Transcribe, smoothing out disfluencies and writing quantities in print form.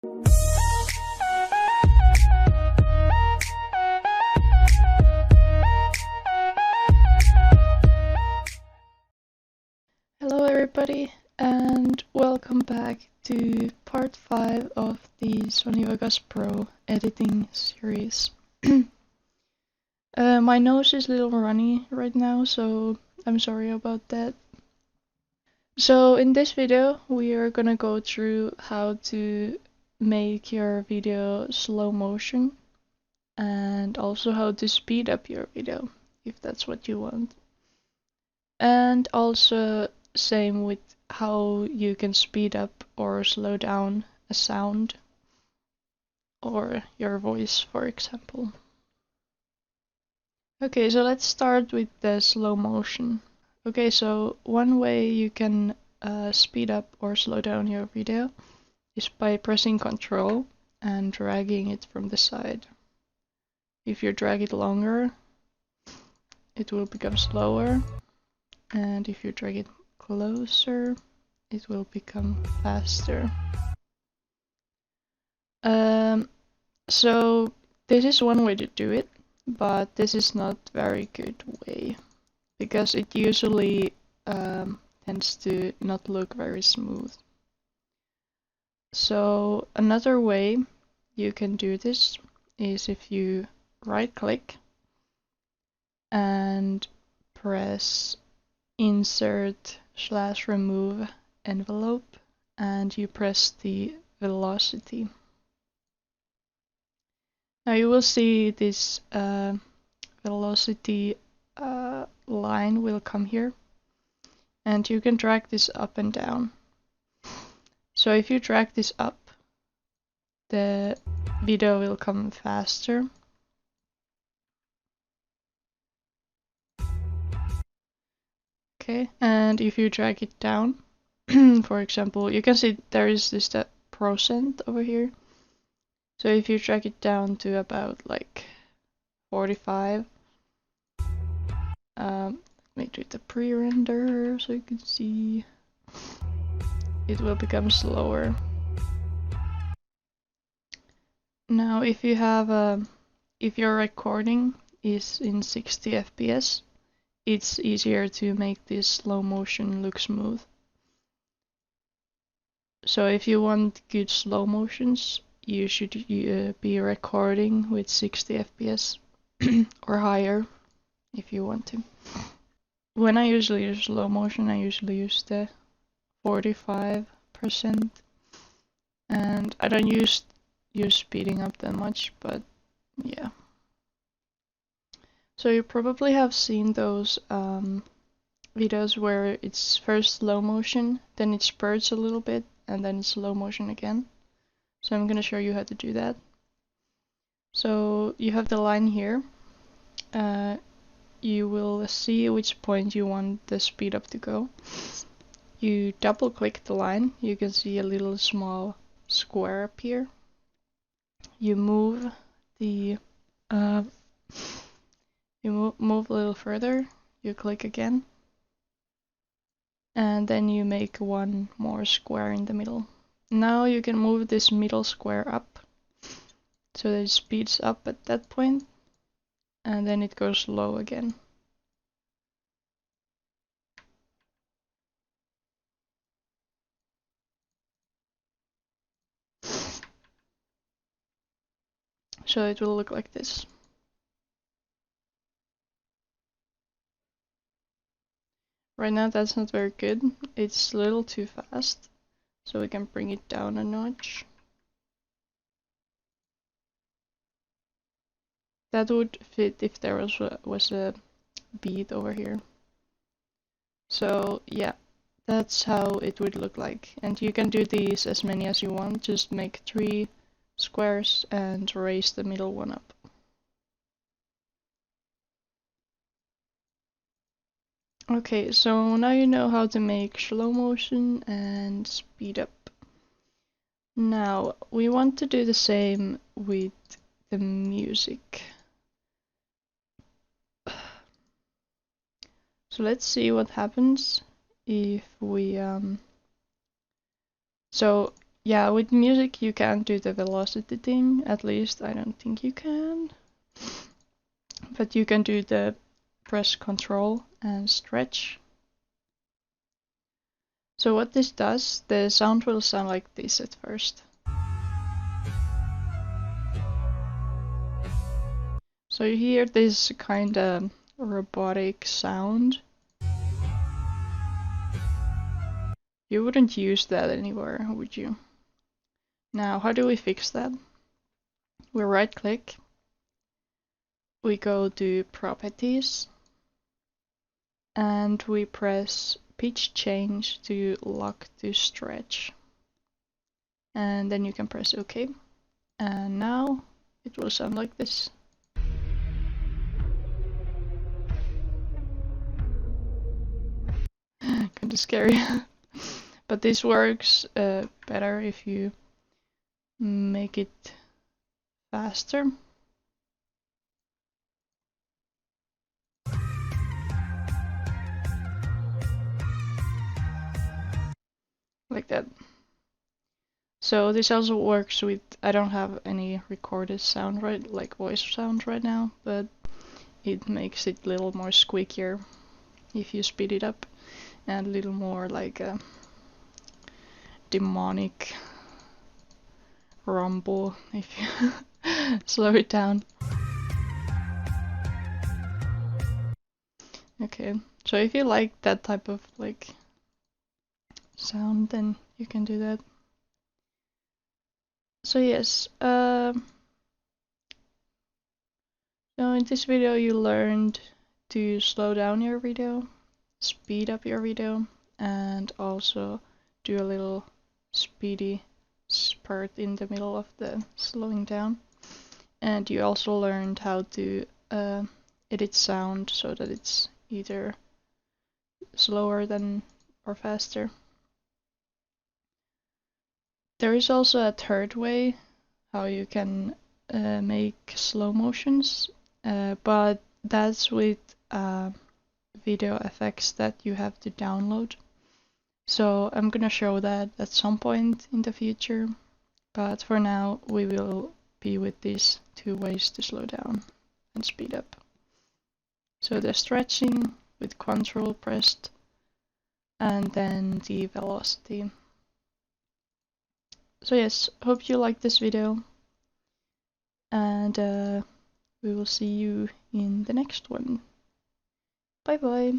Hello everybody, and welcome back to part 5 of the Sony Vegas Pro editing series. My nose is a little runny right now, so I'm sorry about that. So in this video, we are gonna go through how to make your video slow motion, and also how to speed up your video, if that's what you want. And also same with how you can speed up or slow down a sound or your voice, for example. Okay, so let's start with the slow motion. Okay, so one way you can speed up or slow down your video is by pressing Ctrl and dragging it from the side. If you drag it longer, it will become slower, and if you drag it closer, it will become faster. So this is one way to do it, but this is not very good way because it usually tends to not look very smooth. So another way you can do this is if you right click and press insert/remove envelope, and you press the velocity. Now you will see this velocity line will come here, and you can drag this up and down. So if you drag this up, the video will come faster. Okay, and if you drag it down, for example, you can see there is this percent over here. So if you drag it down to about like 45, let me do the pre-render so you can see, it will become slower. Now if you have if your recording is in 60 FPS, it's easier to make this slow motion look smooth. So if you want good slow motions, you should be recording with 60 FPS or higher if you want to. When I usually use slow motion, I usually use the 45%, and I don't use speeding up that much, but yeah. So you probably have seen those videos where it's first slow motion, then it spurts a little bit, and then it's slow motion again. So I'm gonna show you how to do that. So you have the line here. You will see which point you want the speed up to go. You double click the line, you can see a little small square appear. You move the move a little further, you click again, and then you make one more square in the middle. Now you can move this middle square up so that it speeds up at that point, and then it goes low again. So it will look like this. Right now that's not very good, it's a little too fast, so we can bring it down a notch. That would fit if there was a beat over here. So yeah, that's how it would look like. And you can do these as many as you want, just make 3 squares and raise the middle one up. Okay, so now you know how to make slow motion and speed up. Now we want to do the same with the music. So let's see what happens if we so yeah, with music you can't do the velocity thing, at least I don't think you can. But you can do the press control and stretch. So what this does, the sound will sound like this at first. So you hear this kind of robotic sound. You wouldn't use that anywhere, would you? Now, how do we fix that? We right click, we go to properties, and we press pitch change to lock to stretch. And then you can press OK. And now it will sound like this. Kinda scary. But this works better if you make it faster. Like that. So this also works with, I don't have any recorded sound like voice sound right now, but it makes it a little more squeakier if you speed it up, and a little more like a demonic rumble if you slow it down. Okay, so if you like that type of like sound, then you can do that. So yes, so in this video you learned to slow down your video, speed up your video, and also do a little speedy spurt in the middle of the slowing down. And you also learned how to edit sound so that it's either slower than or faster. There is also a third way how you can make slow motions, but that's with video effects that you have to download. So I'm gonna show that at some point in the future, but for now we will be with these two ways to slow down and speed up. So the stretching with control pressed, and then the velocity. So yes, hope you liked this video, and we will see you in the next one. Bye bye!